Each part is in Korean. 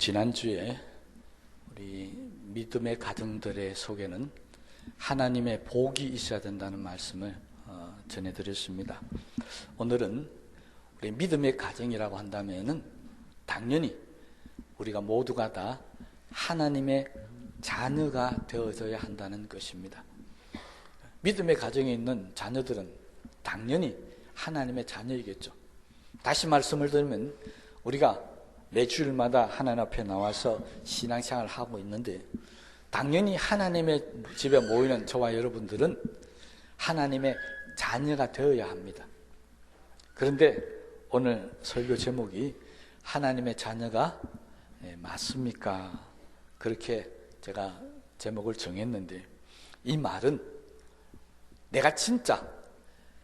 지난주에 우리 믿음의 가정들의 속에는 하나님의 복이 있어야 된다는 말씀을 전해드렸습니다. 오늘은 우리 믿음의 가정이라고 한다면은 당연히 우리가 모두가 다 하나님의 자녀가 되어져야 한다는 것입니다. 믿음의 가정에 있는 자녀들은 당연히 하나님의 자녀이겠죠. 다시 말씀을 드리면 우리가 매주일마다 하나님 앞에 나와서 신앙생활을 하고 있는데 당연히 하나님의 집에 모이는 저와 여러분들은 하나님의 자녀가 되어야 합니다. 그런데 오늘 설교 제목이 하나님의 자녀가 맞습니까? 그렇게 제가 제목을 정했는데 이 말은 내가 진짜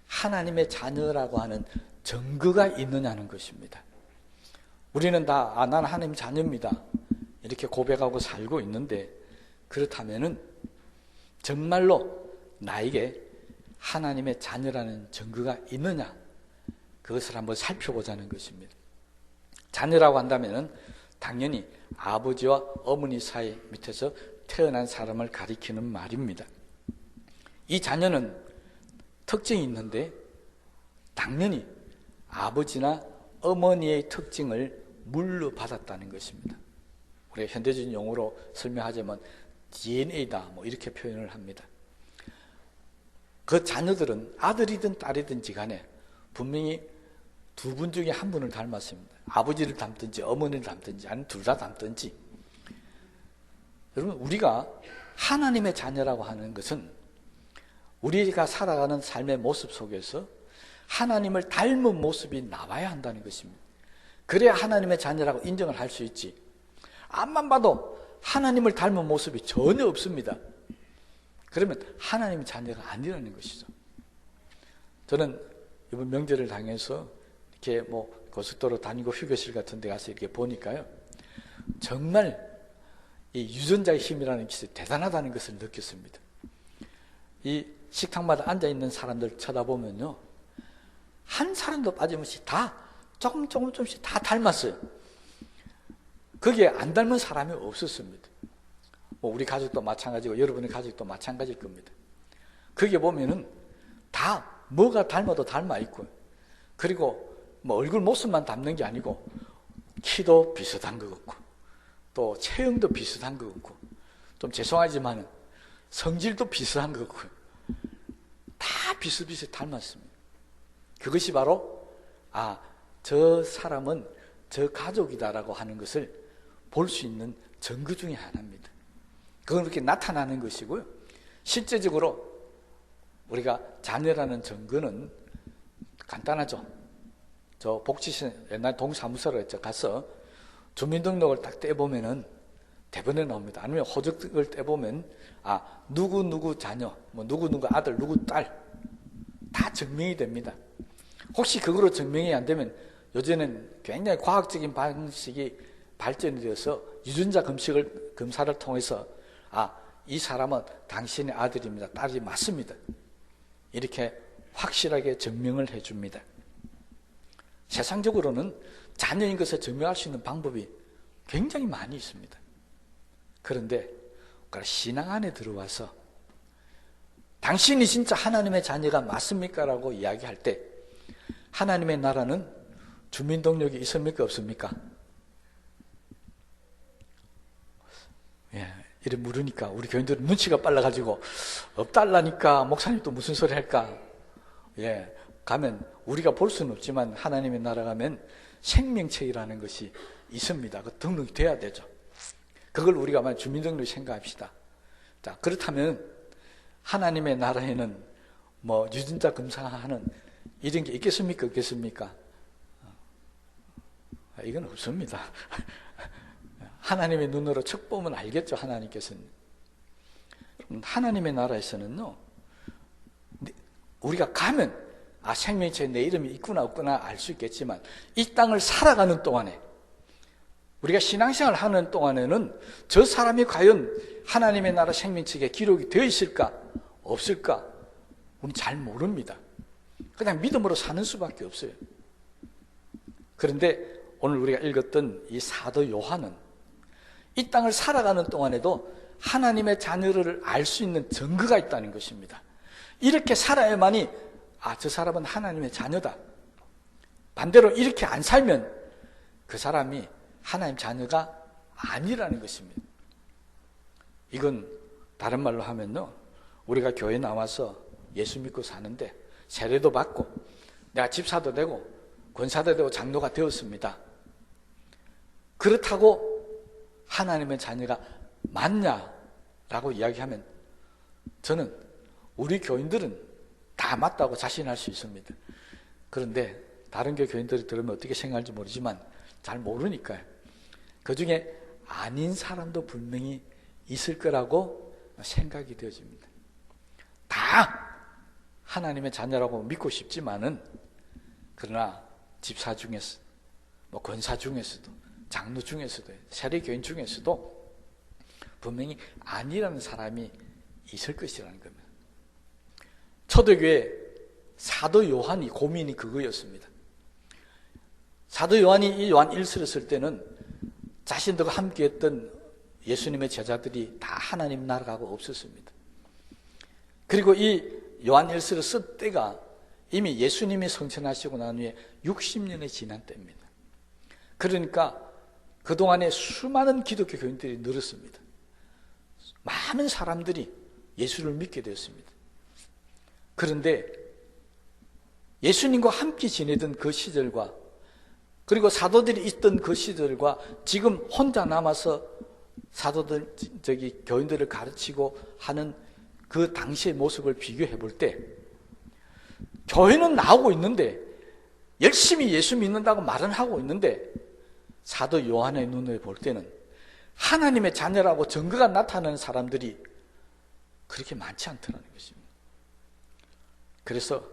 하나님의 자녀라고 하는 증거가 있느냐는 것입니다. 우리는 다 나는 하나님 자녀입니다 이렇게 고백하고 살고 있는데 그렇다면은 정말로 나에게 하나님의 자녀라는 증거가 있느냐 그것을 한번 살펴보자는 것입니다. 자녀라고 한다면은 당연히 아버지와 어머니 사이 밑에서 태어난 사람을 가리키는 말입니다. 이 자녀는 특징이 있는데 당연히 아버지나 어머니의 특징을 물려받았다는 것입니다. 우리가 현대적인 용어로 설명하자면 DNA다 이렇게 표현을 합니다. 그 자녀들은 아들이든 딸이든지 간에 분명히 두 분 중에 한 분을 닮았습니다. 아버지를 닮든지 어머니를 닮든지 아니면 둘 다 닮든지. 여러분 우리가 하나님의 자녀라고 하는 것은 우리가 살아가는 삶의 모습 속에서 하나님을 닮은 모습이 나와야 한다는 것입니다. 그래야 하나님의 자녀라고 인정을 할 수 있지. 앞만 봐도 하나님을 닮은 모습이 전혀 없습니다. 그러면 하나님의 자녀가 아니라는 것이죠. 저는 이번 명절을 당해서 이렇게 고속도로 다니고 휴게실 같은 데 가서 이렇게 보니까요. 정말 이 유전자의 힘이라는 것이 대단하다는 것을 느꼈습니다. 이 식탁마다 앉아있는 사람들 쳐다보면요. 한 사람도 빠짐없이 다 조금씩 다 닮았어요. 거기에 안 닮은 사람이 없었습니다. 우리 가족도 마찬가지고 여러분의 가족도 마찬가지일 겁니다. 거기에 보면은 다 뭐가 닮아도 닮아 있고 그리고 얼굴 모습만 닮는 게 아니고 키도 비슷한 것 같고 또 체형도 비슷한 것 같고 좀 죄송하지만 성질도 비슷한 것 같고 다 비슷비슷 닮았습니다. 그것이 바로 저 사람은 저 가족이다라고 하는 것을 볼 수 있는 증거 중에 하나입니다. 그건 그렇게 나타나는 것이고요. 실제적으로 우리가 자녀라는 증거는 간단하죠. 저 복지시 옛날 동사무소로 가서 주민등록을 딱 떼보면은 대본에 나옵니다. 아니면 호적을 떼보면 누구 자녀, 누구 아들, 누구 딸 다 증명이 됩니다. 혹시 그거로 증명이 안 되면 요즘에는 굉장히 과학적인 방식이 발전이 되어서 유전자 검사를 통해서 이 사람은 당신의 아들입니다. 딸이 맞습니다. 이렇게 확실하게 증명을 해줍니다. 세상적으로는 자녀인 것을 증명할 수 있는 방법이 굉장히 많이 있습니다. 그런데 신앙 안에 들어와서 당신이 진짜 하나님의 자녀가 맞습니까? 라고 이야기할 때 하나님의 나라는 주민등록이 있습니까? 없습니까? 이래 물으니까 우리 교인들은 눈치가 빨라가지고 없달라니까 목사님 또 무슨 소리 할까? 가면 우리가 볼 수는 없지만 하나님의 나라 가면 생명책이라는 것이 있습니다. 그 등록이 돼야 되죠. 그걸 우리가 주민등록 생각합시다. 자, 그렇다면 하나님의 나라에는 유전자 검사하는 이런 게 있겠습니까? 없겠습니까? 이건 없습니다. 하나님의 눈으로 척 보면 알겠죠. 하나님께서는. 하나님의 나라에서는요. 우리가 가면 생명체에 내 이름이 있구나 없구나 알 수 있겠지만 이 땅을 살아가는 동안에 우리가 신앙생활을 하는 동안에는 저 사람이 과연 하나님의 나라 생명책에 기록이 되어 있을까 없을까 우리는 잘 모릅니다. 그냥 믿음으로 사는 수밖에 없어요. 그런데 오늘 우리가 읽었던 이 사도 요한은 이 땅을 살아가는 동안에도 하나님의 자녀를 알 수 있는 증거가 있다는 것입니다. 이렇게 살아야만이 저 사람은 하나님의 자녀다. 반대로 이렇게 안 살면 그 사람이 하나님 자녀가 아니라는 것입니다. 이건 다른 말로 하면요, 우리가 교회 나와서 예수 믿고 사는데 세례도 받고 내가 집사도 되고 권사도 되고 장로가 되었습니다. 그렇다고 하나님의 자녀가 맞냐라고 이야기하면 저는 우리 교인들은 다 맞다고 자신할 수 있습니다. 그런데 다른 교인들이 들으면 어떻게 생각할지 모르지만 잘 모르니까요. 그 중에 아닌 사람도 분명히 있을 거라고 생각이 되어집니다. 다 하나님의 자녀라고 믿고 싶지만은, 그러나 집사 중에서, 권사 중에서도, 장로 중에서도, 세례교인 중에서도 분명히 아니라는 사람이 있을 것이라는 겁니다. 초대교회 사도 요한이 고민이 그거였습니다. 사도 요한이 이 요한 1서를 쓸 때는 자신들과 함께했던 예수님의 제자들이 다 하나님 나라가 없었습니다. 그리고 이 요한 1서를 쓸 때가 이미 예수님이 성천하시고 난 후에 60년이 지난 때입니다. 그러니까 그동안에 수많은 기독교 교인들이 늘었습니다. 많은 사람들이 예수를 믿게 되었습니다. 그런데 예수님과 함께 지내던 그 시절과, 그리고 사도들이 있던 그 시절과 지금 혼자 남아서 사도들, 교인들을 가르치고 하는 그 당시의 모습을 비교해 볼 때, 교회는 나오고 있는데 열심히 예수 믿는다고 말은 하고 있는데 사도 요한의 눈에 볼 때는 하나님의 자녀라고 증거가 나타나는 사람들이 그렇게 많지 않더라는 것입니다. 그래서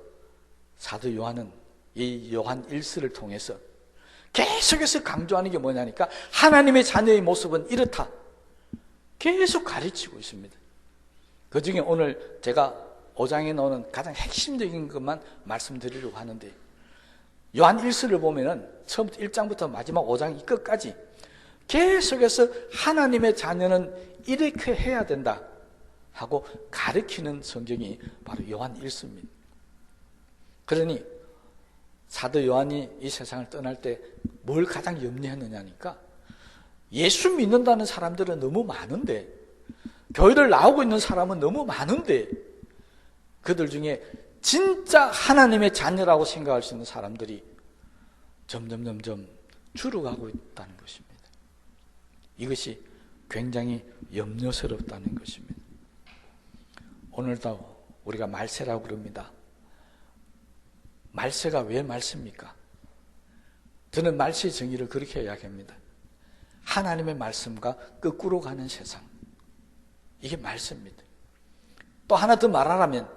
사도 요한은 이 요한 1서를 통해서 계속해서 강조하는 게 뭐냐니까 하나님의 자녀의 모습은 이렇다. 계속 가르치고 있습니다. 그 중에 오늘 제가 5장에 나오는 가장 핵심적인 것만 말씀드리려고 하는데, 요한 1서를 보면은 처음부터 1장부터 마지막 5장 끝까지 계속해서 하나님의 자녀는 이렇게 해야 된다 하고 가르치는 성경이 바로 요한 1서입니다. 그러니 사도 요한이 이 세상을 떠날 때 뭘 가장 염려했느냐니까, 예수 믿는다는 사람들은 너무 많은데, 교회를 나오고 있는 사람은 너무 많은데, 그들 중에 진짜 하나님의 자녀라고 생각할 수 있는 사람들이 점점 줄어가고 있다는 것입니다. 이것이 굉장히 염려스럽다는 것입니다. 오늘도 우리가 말세라고 그럽니다. 말세가 왜 말세입니까? 저는 말세의 정의를 그렇게 이야기합니다. 하나님의 말씀과 거꾸로 가는 세상, 이게 말세입니다. 또 하나 더 말하라면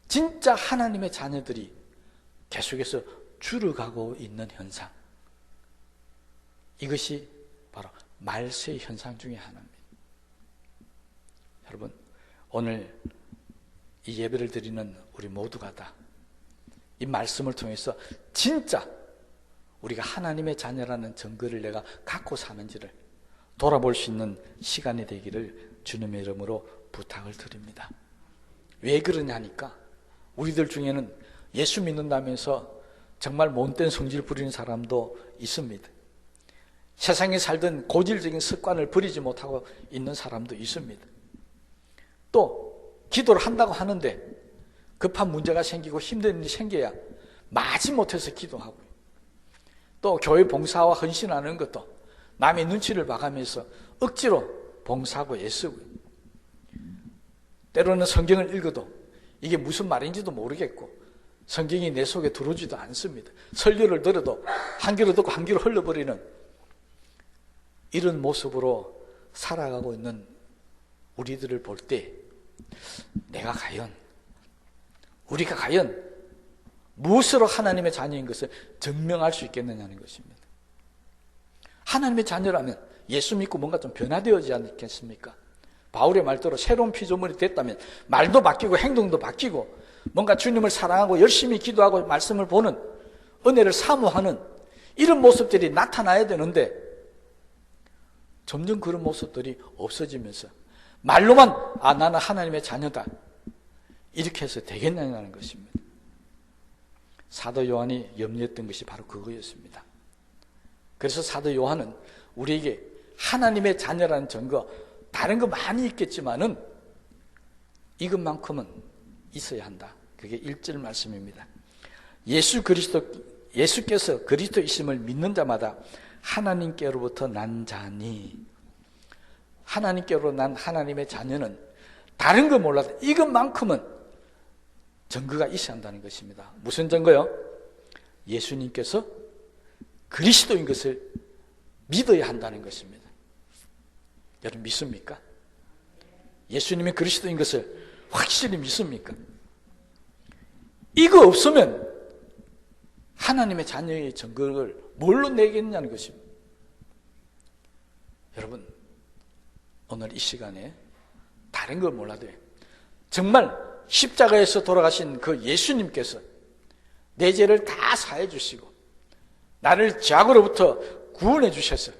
진짜 하나님의 자녀들이 계속해서 줄어가고 있는 현상, 이것이 바로 말세의 현상 중에 하나입니다. 여러분, 오늘 이 예배를 드리는 우리 모두가 다 이 말씀을 통해서 진짜 우리가 하나님의 자녀라는 증거를 내가 갖고 사는지를 돌아볼 수 있는 시간이 되기를 주님의 이름으로 부탁을 드립니다. 왜 그러냐니까, 우리들 중에는 예수 믿는다면서 정말 못된 성질 부리는 사람도 있습니다. 세상에 살던 고질적인 습관을 버리지 못하고 있는 사람도 있습니다. 또 기도를 한다고 하는데 급한 문제가 생기고 힘든 일이 생겨야 마지못해서 기도하고, 또 교회 봉사와 헌신하는 것도 남의 눈치를 봐가면서 억지로 봉사하고 애쓰고, 때로는 성경을 읽어도 이게 무슨 말인지도 모르겠고 성경이 내 속에 들어오지도 않습니다. 설교를 들어도 한 귀로 듣고 한 귀로 흘러버리는 이런 모습으로 살아가고 있는 우리들을 볼 때, 우리가 과연 무엇으로 하나님의 자녀인 것을 증명할 수 있겠느냐는 것입니다. 하나님의 자녀라면 예수 믿고 뭔가 좀 변화되어지지 않겠습니까? 바울의 말대로 새로운 피조물이 됐다면 말도 바뀌고 행동도 바뀌고 뭔가 주님을 사랑하고 열심히 기도하고 말씀을 보는, 은혜를 사모하는 이런 모습들이 나타나야 되는데, 점점 그런 모습들이 없어지면서 말로만 나는 하나님의 자녀다 이렇게 해서 되겠느냐는 것입니다. 사도 요한이 염려했던 것이 바로 그거였습니다. 그래서 사도 요한은 우리에게 하나님의 자녀라는 증거, 다른 거 많이 있겠지만은 이것만큼은 있어야 한다. 그게 1절 말씀입니다. 예수께서 그리스도이심을 믿는 자마다 하나님께로부터 난 자니, 하나님께로 난 하나님의 자녀는 다른 거 몰라도 이것만큼은 증거가 있어야 한다는 것입니다. 무슨 증거요? 예수님께서 그리스도인 것을 믿어야 한다는 것입니다. 여러분 믿습니까? 예수님이 그리스도인 것을 확실히 믿습니까? 이거 없으면 하나님의 자녀의 증거를 뭘로 내겠냐는 것입니다. 여러분 오늘 이 시간에 다른 걸 몰라도 정말 십자가에서 돌아가신 그 예수님께서 내 죄를 다 사해 주시고 나를 죄악으로부터 구원해 주셔서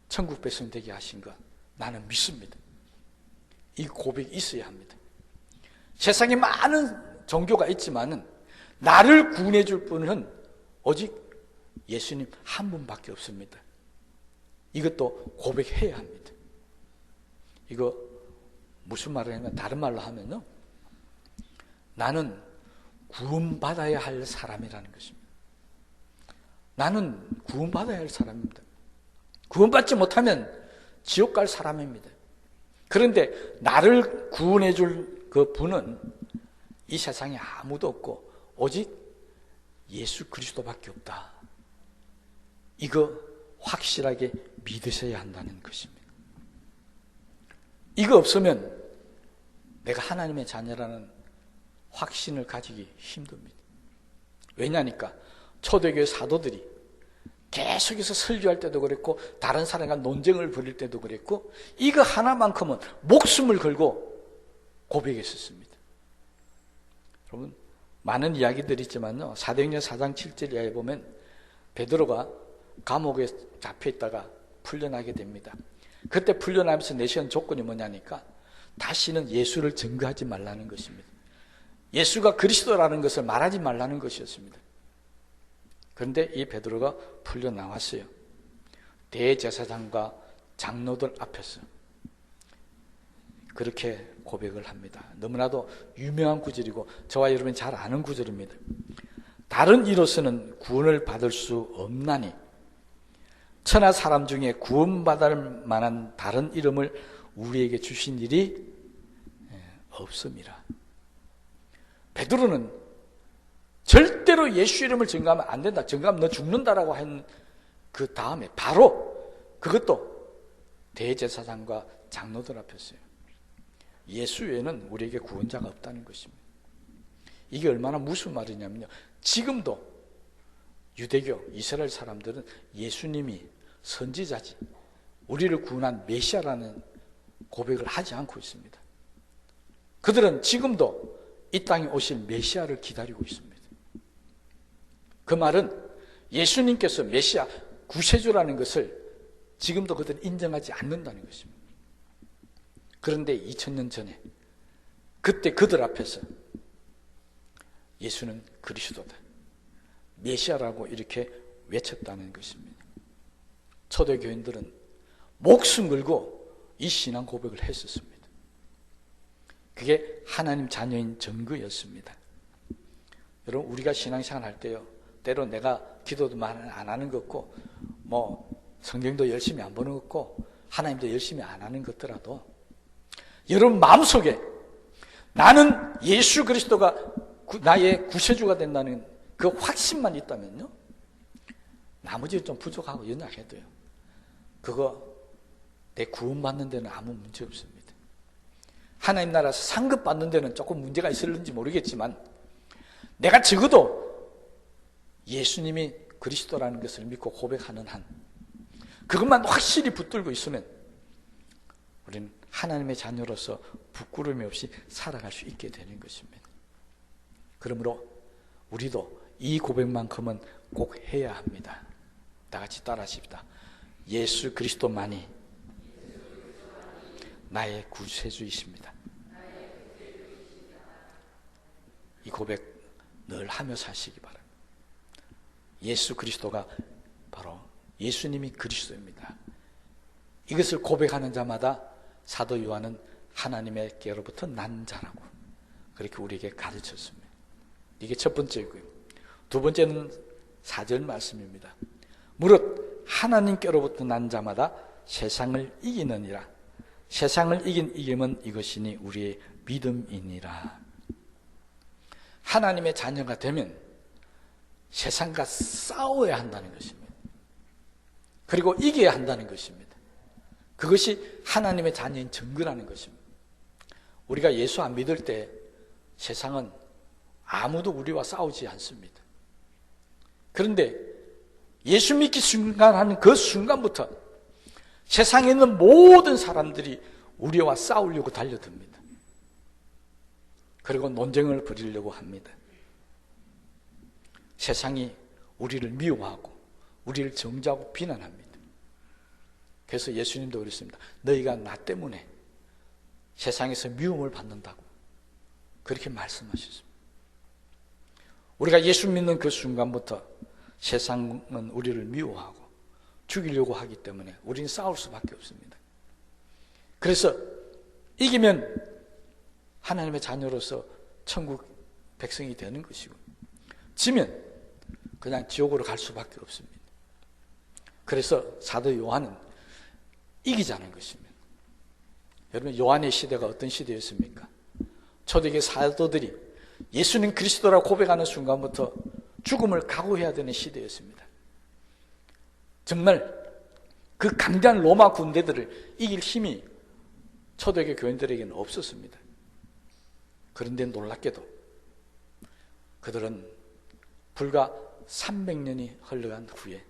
천국 백성 되게 하신 것 나는 믿습니다. 이 고백이 있어야 합니다. 세상에 많은 종교가 있지만은 나를 구원해 줄 분은 오직 예수님 한 분밖에 없습니다. 이것도 고백해야 합니다. 이거 무슨 말을 하면 다른 말로 하면요, 나는 구원받아야 할 사람이라는 것입니다. 나는 구원받아야 할 사람입니다. 구원받지 못하면 지옥 갈 사람입니다. 그런데 나를 구원해 줄 그 분은 이 세상에 아무도 없고 오직 예수 그리스도밖에 없다. 이거 확실하게 믿으셔야 한다는 것입니다. 이거 없으면 내가 하나님의 자녀라는 확신을 가지기 힘듭니다. 왜냐니까 초대교회 사도들이 계속해서 설교할 때도 그랬고 다른 사람과 논쟁을 벌일 때도 그랬고 이거 하나만큼은 목숨을 걸고 고백했었습니다. 여러분 많은 이야기들이 있지만요, 사도행전 4장 7절 이하에 보면 베드로가 감옥에 잡혀있다가 풀려나게 됩니다. 그때 풀려나면서 내세운 조건이 뭐냐니까 다시는 예수를 증거하지 말라는 것입니다. 예수가 그리스도라는 것을 말하지 말라는 것이었습니다. 그런데 이 베드로가 풀려나왔어요. 대제사장과 장로들 앞에서 그렇게 고백을 합니다. 너무나도 유명한 구절이고 저와 여러분이 잘 아는 구절입니다. 다른 이로서는 구원을 받을 수 없나니 천하 사람 중에 구원받을 만한 다른 이름을 우리에게 주신 일이 없음이라. 베드로는 절대로 예수 이름을 증거하면 안 된다. 증거하면 너 죽는다라고 한 그 다음에 바로 그것도 대제사장과 장로들 앞에서요. 예수 외에는 우리에게 구원자가 없다는 것입니다. 이게 얼마나 무슨 말이냐면요, 지금도 유대교, 이스라엘 사람들은 예수님이 선지자지, 우리를 구원한 메시아라는 고백을 하지 않고 있습니다. 그들은 지금도 이 땅에 오실 메시아를 기다리고 있습니다. 그 말은 예수님께서 메시아, 구세주라는 것을 지금도 그들은 인정하지 않는다는 것입니다. 그런데 2000년 전에 그때 그들 앞에서 예수는 그리스도다, 메시아라고 이렇게 외쳤다는 것입니다. 초대교인들은 목숨 걸고 이 신앙 고백을 했었습니다. 그게 하나님 자녀인 증거였습니다. 여러분 우리가 신앙생활 할 때요, 때로 내가 기도도 안 하는 것 같고 성경도 열심히 안 보는 것 같고 하나님도 열심히 안 하는 것더라도 여러분 마음속에 나는 예수 그리스도가 나의 구세주가 된다는 그 확신만 있다면요, 나머지 좀 부족하고 연약해도요, 그거 내 구원받는 데는 아무 문제 없습니다. 하나님 나라에서 상급 받는 데는 조금 문제가 있을는지 모르겠지만 내가 적어도 예수님이 그리스도라는 것을 믿고 고백하는 한, 그것만 확실히 붙들고 있으면 우리는 하나님의 자녀로서 부끄러움이 없이 살아갈 수 있게 되는 것입니다. 그러므로 우리도 이 고백만큼은 꼭 해야 합니다. 다 같이 따라하십시다. 예수 그리스도만이 나의 구세주이십니다. 이 고백 늘 하며 사시기 바랍니다. 예수 그리스도가 바로 예수님이 그리스도입니다. 이것을 고백하는 자마다 사도 요한은 하나님께로부터 난 자라고 그렇게 우리에게 가르쳤습니다. 이게 첫 번째고요. 두 번째는 4절 말씀입니다. 무릇 하나님께로부터 난 자마다 세상을 이기느니라. 세상을 이긴 이김은 이것이니 우리의 믿음이니라. 하나님의 자녀가 되면 세상과 싸워야 한다는 것입니다. 그리고 이겨야 한다는 것입니다. 그것이 하나님의 자녀인 증거라는 것입니다. 우리가 예수 안 믿을 때 세상은 아무도 우리와 싸우지 않습니다. 그런데 예수 믿기 순간하는 그 순간부터 세상에 있는 모든 사람들이 우리와 싸우려고 달려듭니다. 그리고 논쟁을 벌이려고 합니다. 세상이 우리를 미워하고 우리를 정죄하고 비난합니다. 그래서 예수님도 그랬습니다. 너희가 나 때문에 세상에서 미움을 받는다고 그렇게 말씀하셨습니다. 우리가 예수 믿는 그 순간부터 세상은 우리를 미워하고 죽이려고 하기 때문에 우리는 싸울 수밖에 없습니다. 그래서 이기면 하나님의 자녀로서 천국 백성이 되는 것이고, 지면 그냥 지옥으로 갈 수밖에 없습니다. 그래서 사도 요한은 이기자는 것입니다. 여러분, 요한의 시대가 어떤 시대였습니까? 초대교회 사도들이 예수님 그리스도라고 고백하는 순간부터 죽음을 각오해야 되는 시대였습니다. 정말 그 강대한 로마 군대들을 이길 힘이 초대교회 교인들에게는 없었습니다. 그런데 놀랍게도 그들은 불과 300년이 흘러간 후에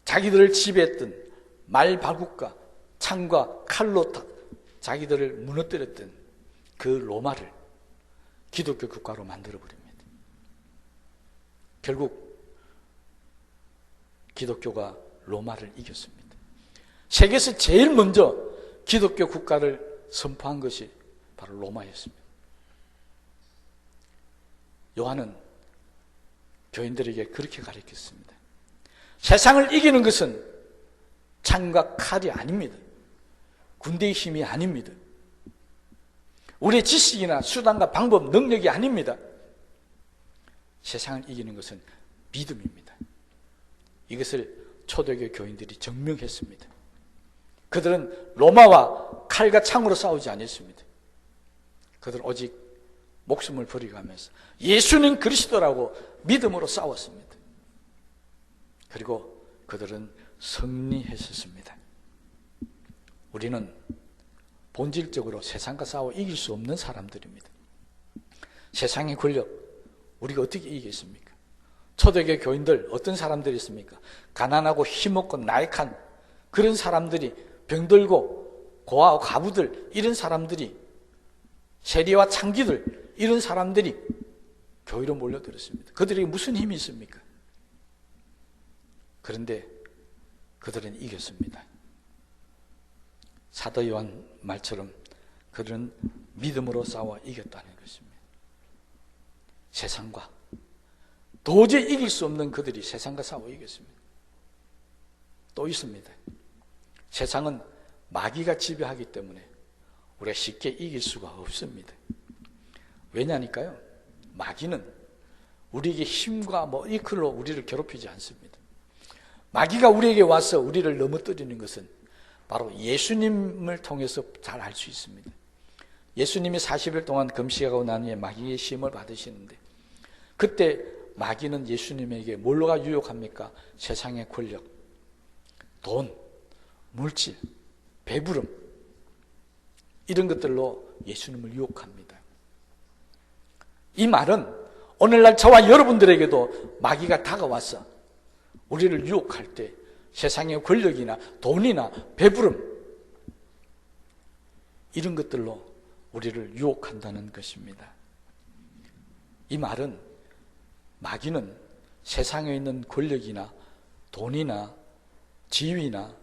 자기들을 지배했던 말발굽과 창과 칼로 자기들을 무너뜨렸던 그 로마를 기독교 국가로 만들어버립니다. 결국 기독교가 로마를 이겼습니다. 세계에서 제일 먼저 기독교 국가를 선포한 것이 바로 로마였습니다. 요한은 교인들에게 그렇게 가르쳤습니다. 세상을 이기는 것은 창과 칼이 아닙니다. 군대의 힘이 아닙니다. 우리의 지식이나 수단과 방법, 능력이 아닙니다. 세상을 이기는 것은 믿음입니다. 이것을 초대교회 교인들이 증명했습니다. 그들은 로마와 칼과 창으로 싸우지 않았습니다. 그들은 오직 목숨을 버리가면서 예수는 그리스도라고 믿음으로 싸웠습니다. 그리고 그들은 승리했었습니다. 우리는 본질적으로 세상과 싸워 이길 수 없는 사람들입니다. 세상의 권력, 우리가 어떻게 이기겠습니까? 초대교회 교인들 어떤 사람들이 있습니까? 가난하고 힘없고 나약한 그런 사람들이, 병들고 고아와 과부들, 이런 사람들이, 세리와 창기들, 이런 사람들이 교회로 몰려들었습니다. 그들에게 무슨 힘이 있습니까? 그런데 그들은 이겼습니다. 사도 요한 말처럼 그들은 믿음으로 싸워 이겼다는 것입니다. 세상과 도저히 이길 수 없는 그들이 세상과 싸워 이겼습니다. 또 있습니다. 세상은 마귀가 지배하기 때문에 우리가 쉽게 이길 수가 없습니다. 왜냐니까요? 마귀는 우리에게 힘과 이끌로 우리를 괴롭히지 않습니다. 마귀가 우리에게 와서 우리를 넘어뜨리는 것은 바로 예수님을 통해서 잘 알 수 있습니다. 예수님이 40일 동안 금식하고 난 후에 마귀의 시험을 받으시는데, 그때 마귀는 예수님에게 뭘로가 유혹합니까? 세상의 권력, 돈, 물질, 배부름, 이런 것들로 예수님을 유혹합니다. 이 말은 오늘날 저와 여러분들에게도 마귀가 다가와서 우리를 유혹할 때 세상의 권력이나 돈이나 배부름, 이런 것들로 우리를 유혹한다는 것입니다. 이 말은 마귀는 세상에 있는 권력이나 돈이나 지위나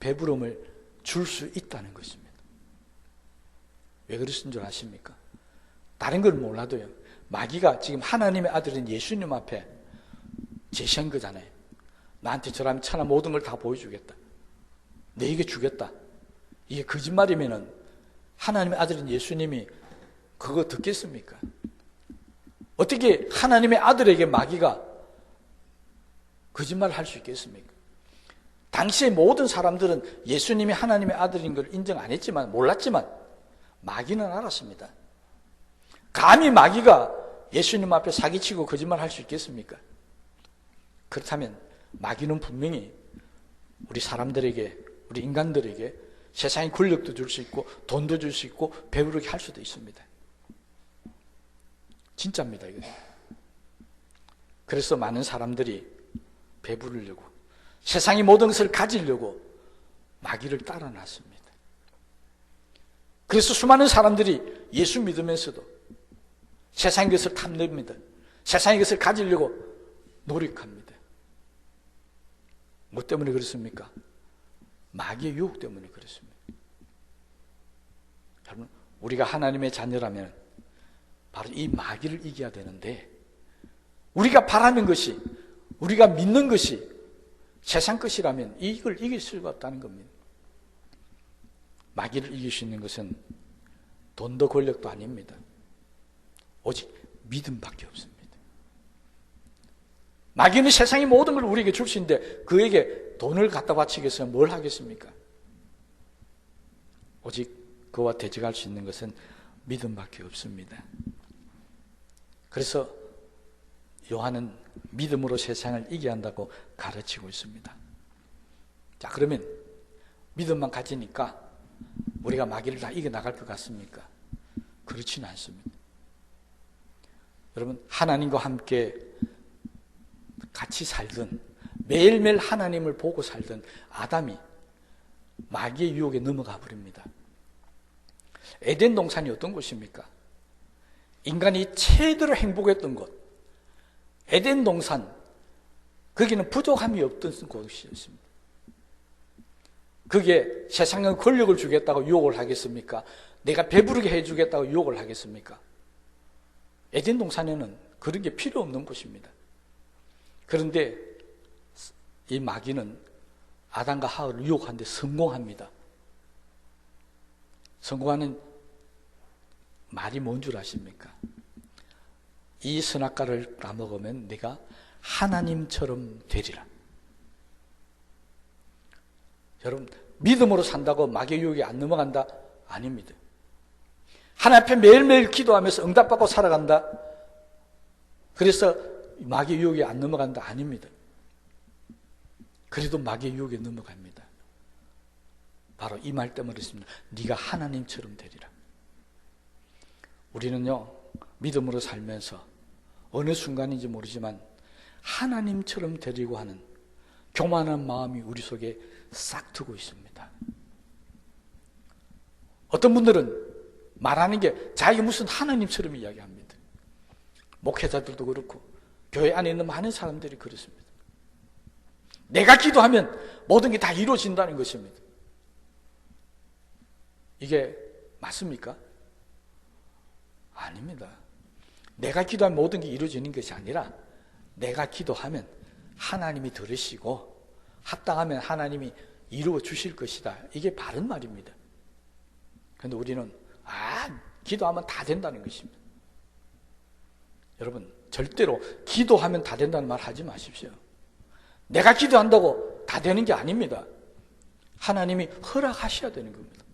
배부름을 줄 수 있다는 것입니다. 왜 그러신 줄 아십니까? 다른 걸 몰라도요, 마귀가 지금 하나님의 아들인 예수님 앞에 제시한 거잖아요. 나한테 저라면 천하 모든 걸 다 보여주겠다, 너에게 주겠다. 이게 거짓말이면은 하나님의 아들인 예수님이 그거 듣겠습니까? 어떻게 하나님의 아들에게 마귀가 거짓말을 할 수 있겠습니까? 당시의 모든 사람들은 예수님이 하나님의 아들인 걸 인정 안 했지만, 몰랐지만 마귀는 알았습니다. 감히 마귀가 예수님 앞에 사기치고 거짓말 할 수 있겠습니까? 그렇다면 마귀는 분명히 우리 사람들에게, 우리 인간들에게 세상의 권력도 줄 수 있고 돈도 줄 수 있고 배부르게 할 수도 있습니다. 진짜입니다, 이거. 그래서 많은 사람들이 배부르려고, 세상의 모든 것을 가지려고 마귀를 따라 놨습니다. 그래서 수많은 사람들이 예수 믿으면서도 세상의 것을 탐냅니다. 세상의 것을 가지려고 노력합니다. 뭐 때문에 그렇습니까? 마귀의 유혹 때문에 그렇습니다. 여러분, 우리가 하나님의 자녀라면 바로 이 마귀를 이겨야 되는데, 우리가 바라는 것이, 우리가 믿는 것이 세상 것이라면 이걸 이길 수가 없다는 겁니다. 마귀를 이길 수 있는 것은 돈도 권력도 아닙니다. 오직 믿음밖에 없습니다. 마귀는 세상의 모든 걸 우리에게 줄 수 있는데 그에게 돈을 갖다 바치겠어요? 뭘 하겠습니까? 오직 그와 대적할 수 있는 것은 믿음밖에 없습니다. 그래서 요한은 믿음으로 세상을 이겨야 한다고 가르치고 있습니다. 자, 그러면 믿음만 가지니까 우리가 마귀를 다 이겨나갈 것 같습니까? 그렇지는 않습니다. 여러분, 하나님과 함께 같이 살던, 매일매일 하나님을 보고 살던 아담이 마귀의 유혹에 넘어가 버립니다. 에덴 동산이 어떤 곳입니까? 인간이 최대로 행복했던 곳, 에덴 동산, 거기는 부족함이 없던 곳이었습니다. 그게 세상에 권력을 주겠다고 유혹을 하겠습니까? 내가 배부르게 해주겠다고 유혹을 하겠습니까? 에덴 동산에는 그런 게 필요 없는 곳입니다. 그런데 이 마귀는 아담과 하와를 유혹하는데 성공합니다. 성공하는 말이 뭔 줄 아십니까? 이 선악과를 따먹으면 네가 하나님처럼 되리라. 여러분, 믿음으로 산다고 마귀의 유혹에 안 넘어간다? 아닙니다. 하나님 앞에 매일매일 기도하면서 응답받고 살아간다? 그래서 마귀의 유혹에 안 넘어간다? 아닙니다. 그래도 마귀의 유혹에 넘어갑니다. 바로 이 말 때문에 그렇습니다. 네가 하나님처럼 되리라. 우리는요, 믿음으로 살면서 어느 순간인지 모르지만 하나님처럼 되려고 하는 교만한 마음이 우리 속에 싹트고 있습니다. 어떤 분들은 말하는 게 자기가 무슨 하나님처럼 이야기합니다. 목회자들도 그렇고 교회 안에 있는 많은 사람들이 그렇습니다. 내가 기도하면 모든 게 다 이루어진다는 것입니다. 이게 맞습니까? 아닙니다. 내가 기도하면 모든 게 이루어지는 것이 아니라 내가 기도하면 하나님이 들으시고 합당하면 하나님이 이루어 주실 것이다. 이게 바른 말입니다. 그런데 우리는 기도하면 다 된다는 것입니다. 여러분, 절대로 기도하면 다 된다는 말 하지 마십시오. 내가 기도한다고 다 되는 게 아닙니다. 하나님이 허락하셔야 되는 겁니다.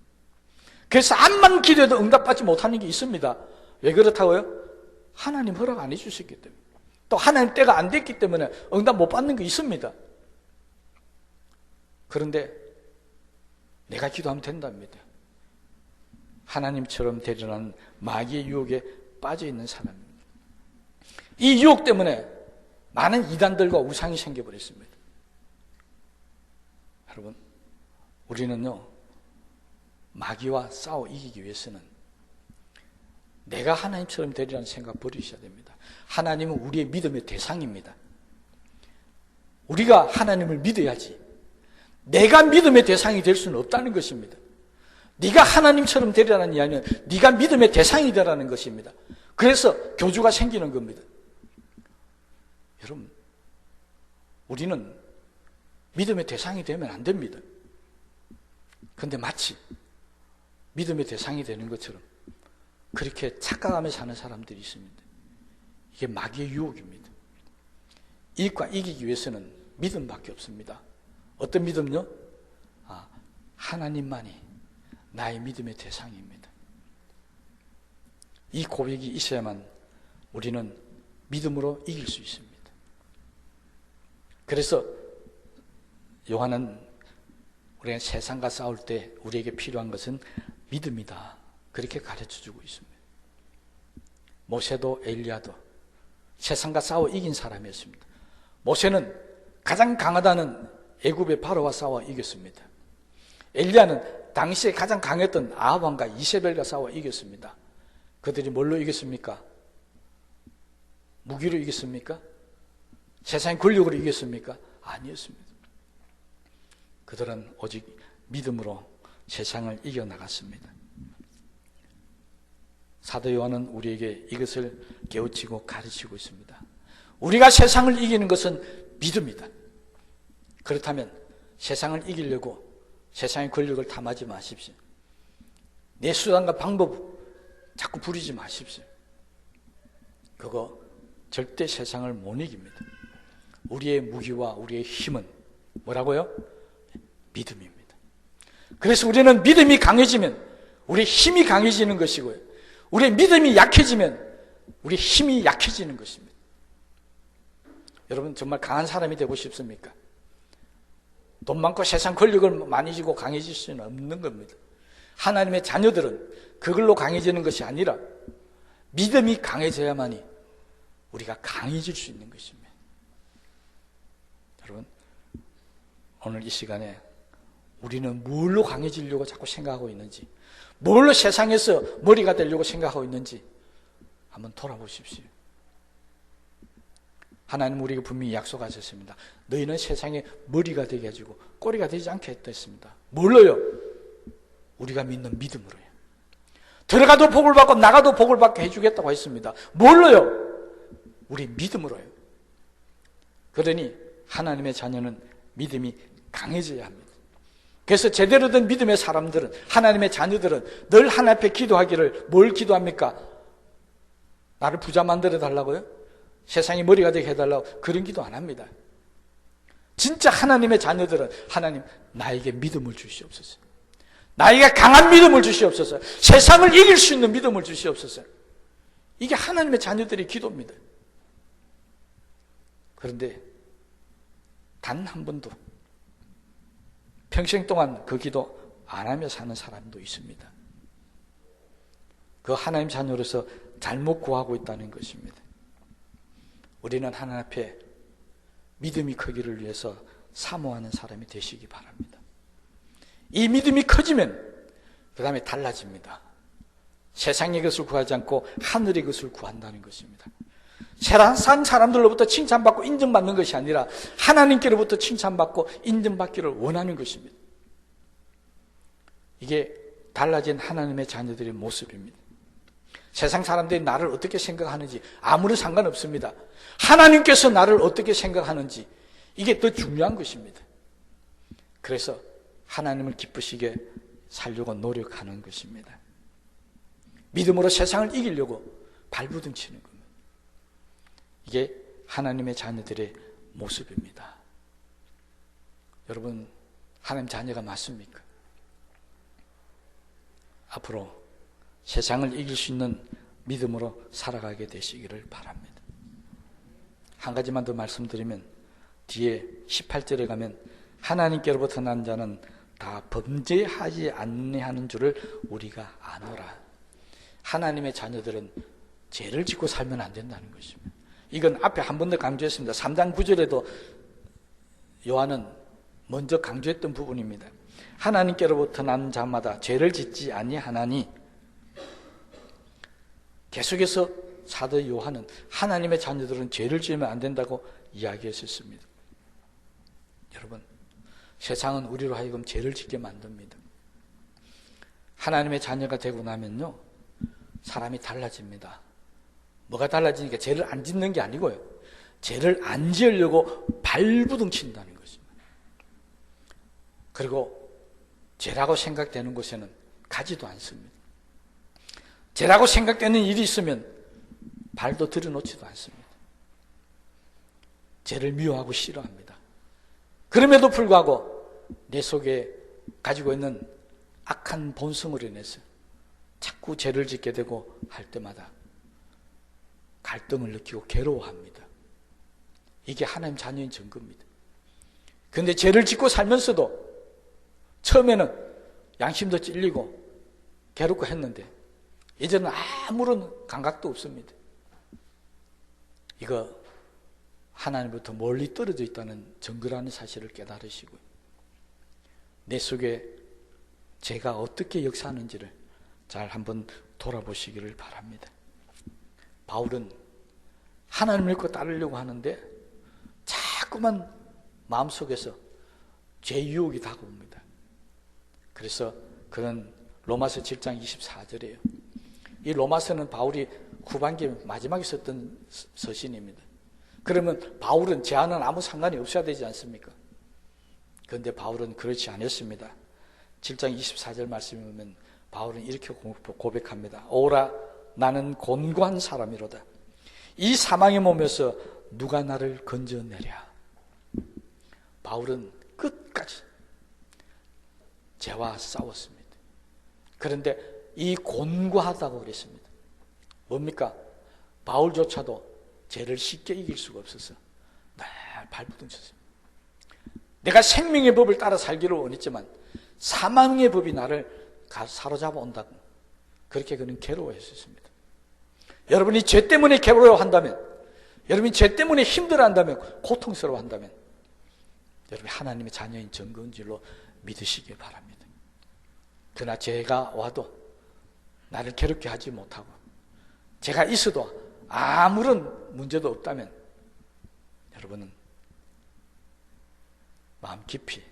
그래서 암만 기도해도 응답받지 못하는 게 있습니다. 왜 그렇다고요? 하나님 허락 안 해주셨기 때문에. 또 하나님 때가 안 됐기 때문에 응답 못 받는 게 있습니다. 그런데 내가 기도하면 된답니다. 하나님처럼 되려는 마귀의 유혹에 빠져 있는 사람입니다. 이 유혹 때문에 많은 이단들과 우상이 생겨버렸습니다. 여러분, 우리는요, 마귀와 싸워 이기기 위해서는 내가 하나님처럼 되리라는 생각 버리셔야 됩니다. 하나님은 우리의 믿음의 대상입니다. 우리가 하나님을 믿어야지. 내가 믿음의 대상이 될 수는 없다는 것입니다. 네가 하나님처럼 되려는 이야기는 네가 믿음의 대상이 되라는 것입니다. 그래서 교주가 생기는 겁니다. 여러분, 우리는 믿음의 대상이 되면 안 됩니다. 그런데 마치 믿음의 대상이 되는 것처럼 그렇게 착각하며 사는 사람들이 있습니다. 이게 마귀의 유혹입니다. 이익과 이기기 위해서는 믿음밖에 없습니다. 어떤 믿음요? 하나님만이 나의 믿음의 대상입니다. 이 고백이 있어야만 우리는 믿음으로 이길 수 있습니다. 그래서 요한은 우리가 세상과 싸울 때 우리에게 필요한 것은 믿음이다, 그렇게 가르쳐주고 있습니다. 모세도 엘리야도 세상과 싸워 이긴 사람이었습니다. 모세는 가장 강하다는 애굽의 바로와 싸워 이겼습니다. 엘리야는 당시에 가장 강했던 아합 왕과 이세벨과 싸워 이겼습니다. 그들이 뭘로 이겼습니까? 무기로 이겼습니까? 세상의 권력으로 이겼습니까? 아니었습니다. 그들은 오직 믿음으로 세상을 이겨나갔습니다. 사도 요한은 우리에게 이것을 깨우치고 가르치고 있습니다. 우리가 세상을 이기는 것은 믿음이다. 그렇다면 세상을 이기려고 세상의 권력을 탐하지 마십시오. 내 수단과 방법 자꾸 부리지 마십시오. 그거 절대 세상을 못 이깁니다. 우리의 무기와 우리의 힘은 뭐라고요? 믿음입니다. 그래서 우리는 믿음이 강해지면 우리의 힘이 강해지는 것이고요, 우리의 믿음이 약해지면 우리의 힘이 약해지는 것입니다. 여러분, 정말 강한 사람이 되고 싶습니까? 돈 많고 세상 권력을 많이 쥐고 강해질 수는 없는 겁니다. 하나님의 자녀들은 그걸로 강해지는 것이 아니라 믿음이 강해져야만이 우리가 강해질 수 있는 것입니다. 여러분, 오늘 이 시간에 우리는 뭘로 강해지려고 자꾸 생각하고 있는지, 뭘로 세상에서 머리가 되려고 생각하고 있는지 한번 돌아보십시오. 하나님 우리에게 분명히 약속하셨습니다. 너희는 세상에 머리가 되게 해주고 꼬리가 되지 않게 했다 했습니다. 뭘로요? 우리가 믿는 믿음으로요. 들어가도 복을 받고 나가도 복을 받게 해주겠다고 했습니다. 뭘로요? 우리 믿음으로요. 그러니 하나님의 자녀는 믿음이 강해져야 합니다. 그래서 제대로 된 믿음의 사람들은, 하나님의 자녀들은 늘 하나님 앞에 기도하기를 뭘 기도합니까? 나를 부자 만들어 달라고요? 세상이 머리가 되게 해달라고 그런 기도 안 합니다. 진짜 하나님의 자녀들은 하나님 나에게 믿음을 주시옵소서, 나에게 강한 믿음을 주시옵소서, 세상을 이길 수 있는 믿음을 주시옵소서. 이게 하나님의 자녀들의 기도입니다. 그런데 단 한 번도 평생 동안 그 기도 안 하며 사는 사람도 있습니다. 그 하나님 자녀로서 잘못 구하고 있다는 것입니다. 우리는 하나님 앞에 믿음이 크기를 위해서 사모하는 사람이 되시기 바랍니다. 이 믿음이 커지면 그 다음에 달라집니다. 세상의 것을 구하지 않고 하늘의 것을 구한다는 것입니다. 세상 사람들로부터 칭찬받고 인정받는 것이 아니라 하나님께로부터 칭찬받고 인정받기를 원하는 것입니다. 이게 달라진 하나님의 자녀들의 모습입니다. 세상 사람들이 나를 어떻게 생각하는지 아무런 상관없습니다. 하나님께서 나를 어떻게 생각하는지, 이게 더 중요한 것입니다. 그래서 하나님을 기쁘시게 살려고 노력하는 것입니다. 믿음으로 세상을 이기려고 발부둥 치는 겁니다. 이게 하나님의 자녀들의 모습입니다. 여러분, 하나님 자녀가 맞습니까? 앞으로 세상을 이길 수 있는 믿음으로 살아가게 되시기를 바랍니다. 한 가지만 더 말씀드리면, 뒤에 18절에 가면 하나님께로부터 난 자는 다 범죄하지 않느냐는 줄을 우리가 아노라. 하나님의 자녀들은 죄를 짓고 살면 안 된다는 것입니다. 이건 앞에 한 번 더 강조했습니다. 3장 9절에도 요한은 먼저 강조했던 부분입니다. 하나님께로부터 난 자마다 죄를 짓지 아니하나니, 계속해서 사도 요한은 하나님의 자녀들은 죄를 지으면 안 된다고 이야기했었습니다. 여러분, 세상은 우리로 하여금 죄를 짓게 만듭니다. 하나님의 자녀가 되고 나면요, 사람이 달라집니다. 뭐가 달라지니까 죄를 안 짓는 게 아니고요, 죄를 안 지으려고 발부둥 친다는 것입니다. 그리고 죄라고 생각되는 곳에는 가지도 않습니다. 죄라고 생각되는 일이 있으면 발도 들여놓지도 않습니다. 죄를 미워하고 싫어합니다. 그럼에도 불구하고 내 속에 가지고 있는 악한 본성으로 인해서 자꾸 죄를 짓게 되고 할 때마다 갈등을 느끼고 괴로워합니다. 이게 하나님 자녀인 증거입니다. 그런데 죄를 짓고 살면서도 처음에는 양심도 찔리고 괴롭고 했는데 이제는 아무런 감각도 없습니다. 이거 하나님부터 멀리 떨어져 있다는 증거라는 사실을 깨달으시고요, 내 속에 죄가 어떻게 역사하는지를 잘 한번 돌아보시기를 바랍니다. 바울은 하나님을 믿고 따르려고 하는데 자꾸만 마음속에서 죄 유혹이 다가옵니다. 그래서 그는 로마서 7장 24절이에요. 이 로마서는 바울이 후반기 마지막에 썼던 서신입니다. 그러면 바울은 죄와는 아무 상관이 없어야 되지 않습니까? 그런데 바울은 그렇지 않았습니다. 7장 24절 말씀에 보면 바울은 이렇게 고백합니다. 오라, 나는 곤고한 사람이로다. 이 사망의 몸에서 누가 나를 건져내랴. 바울은 끝까지 죄와 싸웠습니다. 그런데 이 곤고하다고 그랬습니다. 뭡니까? 바울조차도 죄를 쉽게 이길 수가 없어서 늘 발부둥 쳤습니다. 내가 생명의 법을 따라 살기를 원했지만 사망의 법이 나를 사로잡아 온다고, 그렇게 그는 괴로워했었습니다. 여러분이 죄 때문에 괴로워한다면, 여러분이 죄 때문에 힘들어한다면, 고통스러워한다면 여러분이 하나님의 자녀인 증거인 줄로 믿으시길 바랍니다. 그러나 죄가 와도 나를 괴롭게 하지 못하고 죄가 있어도 아무런 문제도 없다면 여러분은 마음 깊이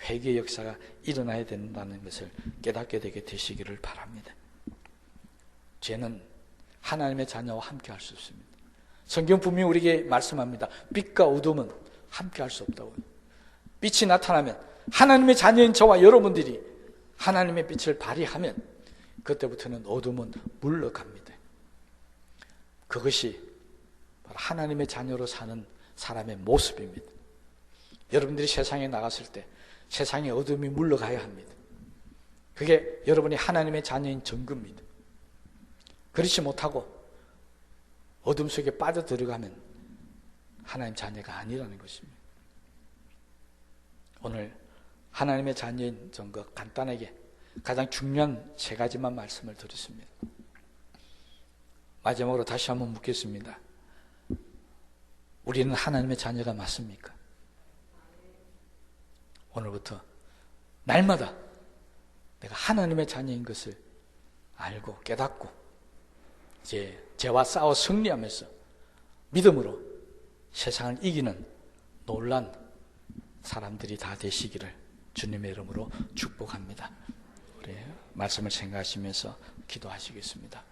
회개의 역사가 일어나야 된다는 것을 깨닫게 되게 되시기를 바랍니다. 죄는 하나님의 자녀와 함께 할 수 없습니다. 성경 분명히 우리에게 말씀합니다. 빛과 어둠은 함께 할 수 없다고요. 빛이 나타나면, 하나님의 자녀인 저와 여러분들이 하나님의 빛을 발휘하면 그때부터는 어둠은 물러갑니다. 그것이 바로 하나님의 자녀로 사는 사람의 모습입니다. 여러분들이 세상에 나갔을 때 세상의 어둠이 물러가야 합니다. 그게 여러분이 하나님의 자녀인 증거입니다. 그렇지 못하고 어둠 속에 빠져들어가면 하나님 자녀가 아니라는 것입니다. 오늘 하나님의 자녀인 증거 간단하게 가장 중요한 세 가지만 말씀을 드렸습니다. 마지막으로 다시 한번 묻겠습니다. 우리는 하나님의 자녀가 맞습니까? 오늘부터 날마다 내가 하나님의 자녀인 것을 알고 깨닫고 이제 죄와 싸워 승리하면서 믿음으로 세상을 이기는 놀란 사람들이 다 되시기를 주님의 이름으로 축복합니다. 우리 말씀을 생각하시면서 기도하시겠습니다.